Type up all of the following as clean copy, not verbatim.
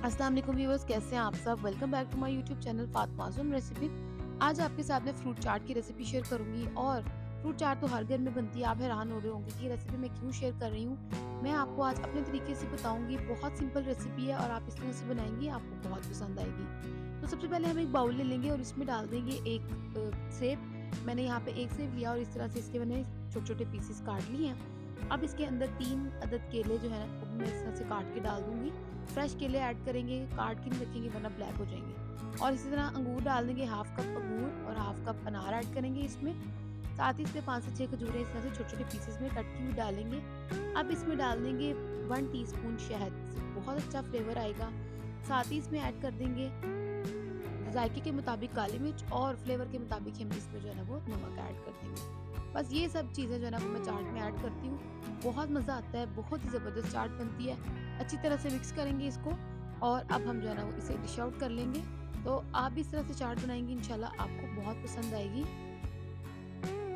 अस्सलाम वालेकुम व्यूअर्स, कैसे हैं आप सब। Welcome back to my YouTube channel फातिमाज़ुम रेसिपी। आज आपके साथ मैं फ्रूट चाट की रेसिपी शेयर करूंगी। और फ्रूट चाट तो हर घर में बनती है। आप हैरान हो रहे होंगे कि ये रेसिपी मैं क्यों शेयर कर रही हूँ। मैं आपको आज अपने तरीके से बताऊंगी। बहुत सिंपल रेसिपी है और आप इस तरह से बनाएंगी, आपको बहुत पसंद आएगी। तो सबसे पहले हम एक बाउल ले लेंगे और इसमें डाल देंगे एक सेब। मैंने यहाँ पे एक सेब लिया और इस तरह से इसके मैंने छोटे छोटे पीसेस काट लिए हैं। अब इसके अंदर 3 अदद केले जो है वो मैं इस तरह से काट के डाल दूंगी। फ्रेश केले ऐड करेंगे, काट के नहीं रखेंगे वरना ब्लैक हो जाएंगे। और इसी तरह अंगूर डाल देंगे, हाफ कप अंगूर और हाफ कप अनार ऐड करेंगे इसमें। साथ ही इसमें 5 से 6 खजूरें इस तरह से छोटे छोटे पीसेस में कट की हुई डालेंगे। अब इसमें डाल देंगे 1 टीस्पून शहद, बहुत अच्छा फ्लेवर आएगा। साथ ही इसमें ऐड कर देंगे जायके के मुताबिक काली मिर्च और फ्लेवर के मुताबिक हम इसमें जो है ना वो नमक ऐड कर देंगे। बस ये सब चीज़ें जो है ना वो मैं चाट में ऐड करती हूँ। बहुत मज़ा आता है, बहुत ही ज़बरदस्त चाट बनती है। अच्छी तरह से मिक्स करेंगे इसको और अब हम जो है ना वो इसे डिश आउट कर लेंगे। तो आप भी इस तरह से चाट बनाएंगे, इंशाल्लाह आपको बहुत पसंद आएगी।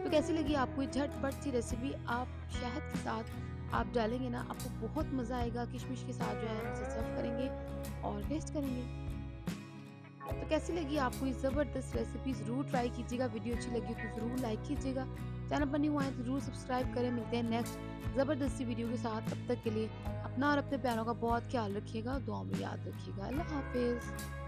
तो कैसी लगी आपको ये झटपट सी रेसिपी। आप शहद के साथ आप डालेंगे ना, आपको बहुत मज़ा आएगा। किशमिश के साथ जो है हम इसे सर्व करेंगे और टेस्ट करेंगे। तो कैसी लगी आपको ये ज़बरदस्त रेसिपी। ज़रूर ट्राई कीजिएगा। वीडियो अच्छी लगी तो ज़रूर लाइक कीजिएगा। चैनल पर न्यू आए तो ज़रूर सब्सक्राइब करें। मिलते हैं नेक्स्ट ज़बरदस्ती वीडियो के साथ। तब तक के लिए अपना और अपने प्यारों का बहुत ख्याल रखिएगा। दुआ में याद रखिएगा। अल्लाह हाफ़िज़।